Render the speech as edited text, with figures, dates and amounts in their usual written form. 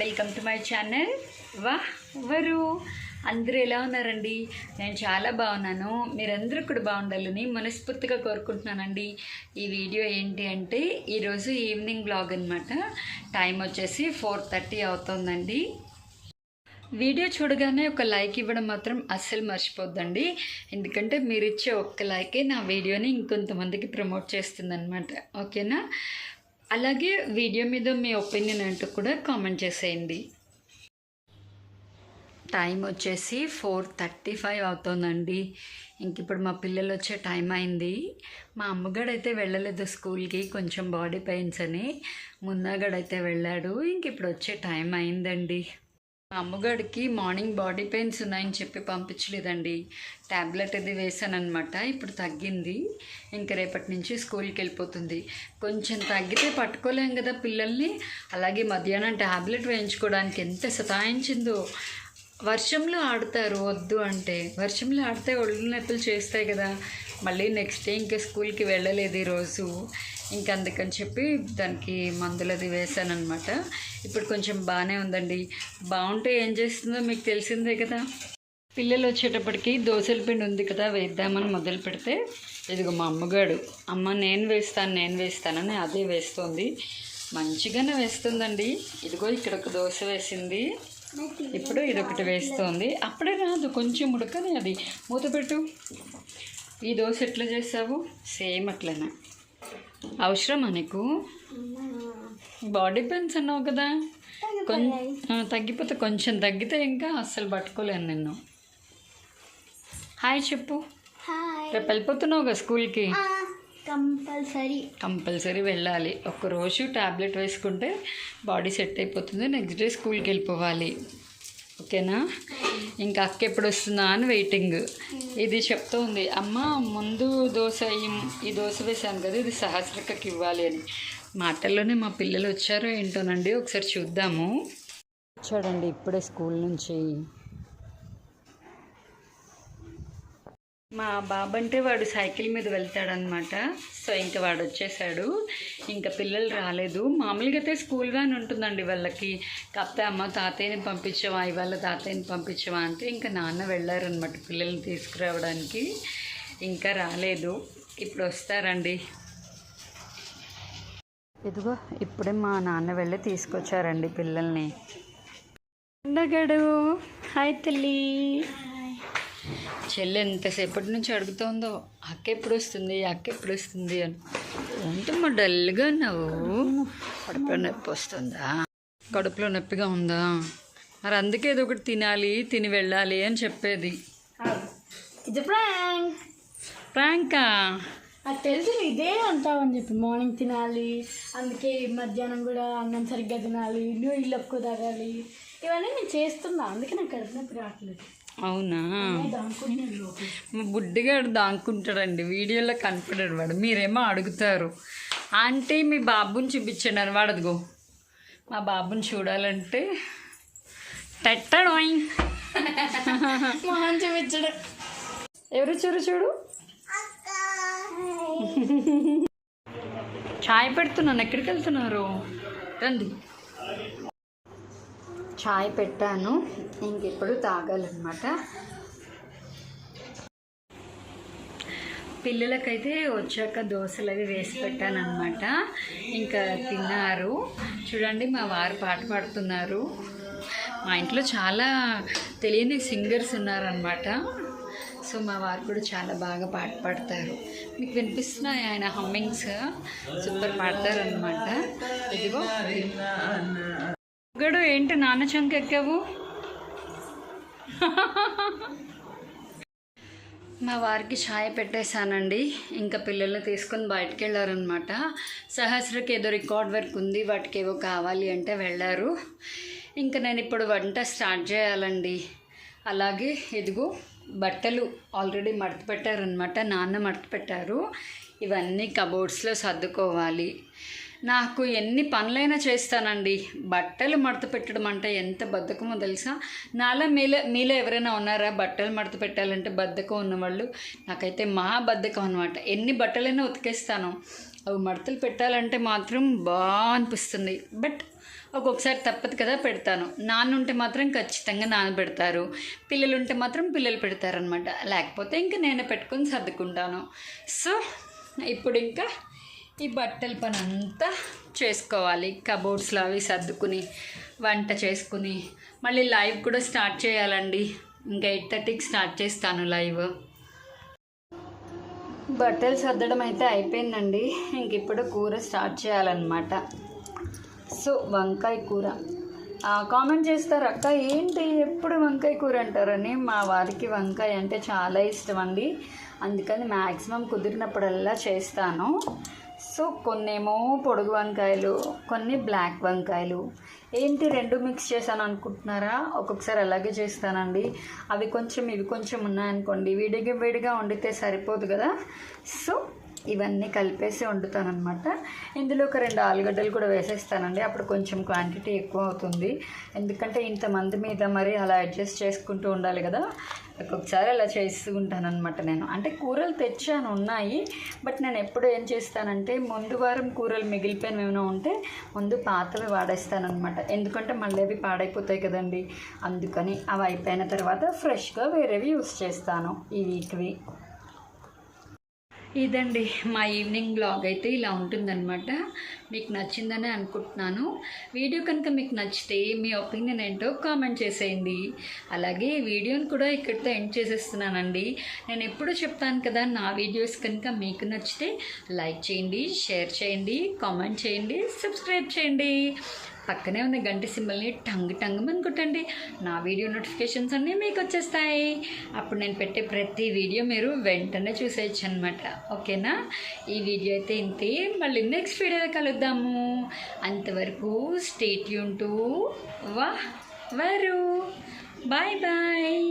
Welcome to my channel. ఎవరు అందరూ ఎలా ఉన్నారండి? నేను చాలా బాగున్నాను. మీరందరూ కూడా బాగుండాలని మనస్ఫూర్తిగా కోరుకుంటున్నానండి. ఈ వీడియో ఏంటి అంటే ఈరోజు ఈవినింగ్ బ్లాగ్ అనమాట. టైం వచ్చేసి 4:30 అవుతుందండి. వీడియో చూడగానే ఒక లైక్ ఇవ్వడం మాత్రం అస్సలు మర్చిపోద్దండి. ఎందుకంటే మీరు ఇచ్చే ఒక్క లైకే నా వీడియోని ఇంకొంతమందికి ప్రమోట్ చేస్తుందన్నమాట. ఓకేనా? అలాగే వీడియో మీద మీ ఒపీనియన్ అంటూ కూడా కామెంట్ చేసేయండి. టైం వచ్చేసి 4:35 అవుతుందండి. ఇంక ఇప్పుడు మా పిల్లలు వచ్చే టైం అయింది. మా అమ్మగాడైతే వెళ్ళలేదు స్కూల్కి, కొంచెం బాడీ పెయిన్స్ అని. మున్నాగాడైతే వెళ్ళాడు. ఇంక ఇప్పుడు వచ్చే టైం అయిందండి. మా అమ్మగాడికి మార్నింగ్ బాడీ పెయిన్స్ ఉన్నాయని చెప్పి పంపించలేదండి. ట్యాబ్లెట్ అది వేసాను అనమాట. ఇప్పుడు తగ్గింది. ఇంక రేపటి నుంచి స్కూల్కి వెళ్ళిపోతుంది. కొంచెం తగ్గితే పట్టుకోలేం కదా పిల్లల్ని. అలాగే మధ్యాహ్నం ట్యాబ్లెట్ వేయించుకోవడానికి ఎంత సతాయించిందో. వర్షంలో ఆడతారు వద్దు అంటే. వర్షంలో ఆడితే ఒళ్ళు నొప్పులు చేస్తాయి కదా. మళ్ళీ నెక్స్ట్ డే ఇంకా స్కూల్కి వెళ్ళలేదు ఈరోజు. ఇంకా అందుకని చెప్పి దానికి మందులది వేసాను అనమాట. ఇప్పుడు కొంచెం బాగానే ఉందండి. బాగుంటే ఏం చేస్తుందో మీకు తెలిసిందే కదా. పిల్లలు వచ్చేటప్పటికి దోశల పిండి ఉంది కదా, వేద్దామని మొదలు పెడితే ఇదిగో మా అమ్మగాడు అమ్మ నేను వేస్తానని అదే వేస్తుంది. మంచిగానే వేస్తుందండి. ఇదిగో ఇక్కడ ఒక దోశ వేసింది. ఇప్పుడు ఇదొకటి వేస్తుంది. అప్పుడే రాదు, కొంచెం ఉడకని అది మూత పెట్టు. ఈ దోశ ఎట్లా చేసావు? సేమ్ అట్లనే. అవసరమా నీకు? బాడీ పెయిన్స్ అన్నావు కదా, తగ్గిపోతే కొంచెం తగ్గితే ఇంకా అస్సలు పట్టుకోలేను నిన్ను. హాయ్ చెప్పు. రేపు వెళ్ళిపోతున్నావు కదా స్కూల్కి? కంపల్సరీ వెళ్ళాలి. ఒక్కరోజు ట్యాబ్లెట్ వేసుకుంటే బాడీ సెట్ అయిపోతుంది. నెక్స్ట్ డే స్కూల్కి వెళ్ళిపోవాలి. ఓకేనా? ఇంకా అక్క ఎప్పుడు వస్తుందా అని వెయిటింగ్. ఇది చెప్తూ ఉంది, అమ్మ ముందు ఈ దోశ వేసాను కదా, ఇది సహస్రకకి ఇవ్వాలి అని. మాటల్లోనే మా పిల్లలు వచ్చారో ఏంటోనండి, ఒకసారి చూద్దాము. చూడండి ఇప్పుడే స్కూల్ నుంచి. మా బాబు అంటే వాడు సైకిల్ మీద వెళ్తాడనమాట. సో ఇంకా వాడు వచ్చేసాడు. ఇంకా పిల్లలు రాలేదు. మామూలుగా అయితే స్కూల్ వ్యాన్ ఉంటుందండి వాళ్ళకి. కాకపోతే అమ్మ తాతయ్యని పంపించవా, ఇవాళ తాతయ్యని పంపించవా అంటే ఇంకా నాన్న వెళ్ళారనమాట పిల్లల్ని తీసుకురావడానికి. ఇంకా రాలేదు, ఇప్పుడు వస్తారండి. ఇదిగో ఇప్పుడే మా నాన్న వెళ్ళి తీసుకొచ్చారండి పిల్లల్ని. ఉండగాడు హాయ్ తల్లి. చెల్లి ఎంతసేపటి నుంచి అడుగుతోందో అక్క ఎప్పుడు వస్తుంది అని. ఏంటమ్మా డల్గా ఉన్నావు? కడుపులో నొప్పి వస్తుందా? కడుపులో నొప్పిగా ఉందా? మరి అందుకే ఏదో ఒకటి తిని వెళ్ళాలి అని చెప్పేది. ప్రాంకా? అది తెలుసు, ఇదే అంటావని చెప్పి. మార్నింగ్ తినాలి, అందుకే మధ్యాహ్నం కూడా అన్నం సరిగ్గా తినాలి, నీళ్ళు ఎక్కువ తాగాలి, ఇవన్నీ నేను చేస్తున్నా. అందుకే నాకు కడుపు నొప్పి రావట్లేదు. అవునా? మా బుడ్డిగాడు దాంకుంటాడండి, వీడియోలో కనపడాడు వాడు. మీరేమో అడుగుతారు ఆంటీ మీ బాబుని చూపించండి అని. వాడదిగో మా బాబుని చూడాలంటే టెట్టడం మొహం చూపించడం. ఎవరు చూడు. చాయ్ పెడుతున్నాను. ఎక్కడికి వెళ్తున్నారు? రండి. చాయ్ పెట్టాను, ఇంకెప్పుడు తాగాలన్నమాట. పిల్లలకైతే వచ్చాక దోశలు అవి వేసి పెట్టాను అనమాట. ఇంకా తిన్నారు. చూడండి మా వారు పాట పాడుతున్నారు. మా ఇంట్లో చాలా తెలియని సింగర్స్ ఉన్నారనమాట. సో మా వారు కూడా చాలా బాగా పాట పాడతారు. మీకు వినిపిస్తున్నాయి ఆయన హమ్మింగ్స్, సూపర్ పాడతారనమాట. ఇదిగో గడు ఏంటి నాన్న చంక ఎక్కావు? మా వారికి ఛాయ్ పెట్టేశానండి. ఇంకా పిల్లల్ని తీసుకొని బయటకు వెళ్ళారనమాట. సహస్రకి ఏదో రికార్డ్ వర్క్ ఉంది, వాటికి ఏవో కావాలి అంటే వెళ్ళారు. ఇంకా నేను ఇప్పుడు వంట స్టార్ట్ చేయాలండి. అలాగే ఇదిగో బట్టలు ఆల్రెడీ మడత పెట్టారనమాట, నాన్న మడత పెట్టారు. ఇవన్నీ కబోర్డ్స్లో సర్దుకోవాలి. నాకు ఎన్ని పనులైనా చేస్తానండి. బట్టలు మడత పెట్టడం అంటే ఎంత బద్ధకమో తెలుసా? నాలా మీలో ఎవరైనా ఉన్నారా బట్టలు మడత పెట్టాలంటే బద్ధకం ఉన్నవాళ్ళు? నాకైతే బద్ధకం అనమాట. ఎన్ని బట్టలైనా ఉతికేస్తాను. అవి మడతలు పెట్టాలంటే మాత్రం బాగా అనిపిస్తుంది. బట్ ఒక్కొక్కసారి తప్పదు కదా, పెడతాను. నాన్న ఉంటే మాత్రం ఖచ్చితంగా నాన్న పెడతారు, పిల్లలు ఉంటే మాత్రం పిల్లలు పెడతారనమాట. లేకపోతే ఇంకా నేనే పెట్టుకొని సర్దుకుంటాను. సో ఇప్పుడు ఇంకా ఈ బట్టల పని అంతా చేసుకోవాలి. కబోర్డ్స్లో అవి సర్దుకుని వంట చేసుకుని మళ్ళీ లైవ్ కూడా స్టార్ట్ చేయాలండి. ఇంకా 8:30కి స్టార్ట్ చేస్తాను లైవ్. బట్టలు సర్దడం అయితే అయిపోయిందండి. ఇంక ఇప్పుడు కూర స్టార్ట్ చేయాలన్నమాట. సో వంకాయ కూర. కామెంట్ చేస్తారు, అక్క ఏంటి ఎప్పుడు వంకాయ కూర అంటారని. మా వారికి వంకాయ అంటే చాలా ఇష్టం అండి, అందుకని మ్యాక్సిమం కుదిరినప్పుడల్లా చేస్తాను. సో కొన్నేమో పొడుగు వంకాయలు, కొన్ని బ్లాక్ వంకాయలు. ఏంటి రెండు మిక్స్ చేశాను అనుకుంటున్నారా? ఒక్కొక్కసారి అలాగే చేస్తానండి. అవి కొంచెం ఇవి కొంచెం ఉన్నాయనుకోండి, విడిగా వండితే సరిపోదు కదా. సో ఇవన్నీ కలిపేసి వండుతానమాట. ఇందులో ఒక 2 ఆలుగడ్డలు కూడా వేసేస్తానండి, అప్పుడు కొంచెం క్వాంటిటీ ఎక్కువ అవుతుంది. ఎందుకంటే ఇంతమంది మీద మరి అలా అడ్జస్ట్ చేసుకుంటూ ఉండాలి కదా. ఒక్కొక్కసారి అలా చేస్తూ ఉంటానన్నమాట నేను. అంటే కూరలు తెచ్చాను ఉన్నాయి, బట్ నేను ఎప్పుడు ఏం చేస్తానంటే ముందు వారం కూరలు మిగిలిపోయినవి ఏమైనా ఉంటే ముందు పాతవి వాడేస్తానమాట. ఎందుకంటే మళ్ళీ అవి పాడైపోతాయి కదండి. అందుకని అవి అయిపోయిన తర్వాత ఫ్రెష్గా వేరేవి యూస్ చేస్తాను ఈ వీక్వి. ఇదండి మా ఈవినింగ్ బ్లాగ్ అయితే ఇలా ఉంటుందన్నమాట. మీకు నచ్చిందని అనుకుంటున్నాను. వీడియో కనుక మీకు నచ్చితే మీ ఒపీనియన్ ఏంటో కామెంట్ చేసేయండి. అలాగే వీడియోని కూడా ఇక్కడితో ఎండ్ చేసేస్తున్నానండి. నేను ఎప్పుడూ చెప్తాను కదా, నా వీడియోస్ కనుక మీకు నచ్చితే లైక్ చేయండి, షేర్ చేయండి, కామెంట్ చేయండి, సబ్స్క్రైబ్ చేయండి. పక్కనే ఉన్న గంట సింబల్ని టంగ్ కొట్టండి. నా వీడియో నోటిఫికేషన్స్ అన్నీ మీకు వచ్చేస్తాయి. అప్పుడు నేను పెట్టే ప్రతి వీడియో మీరు వెంటనే చూసేయచ్చు అనమాట. ఓకేనా? ఈ వీడియో అయితే ఇంతే. మళ్ళీ నెక్స్ట్ వీడియోలో కలుద్దాము. అంతవరకు స్టే ట్యూన్ టు వా వరు. Bye bye.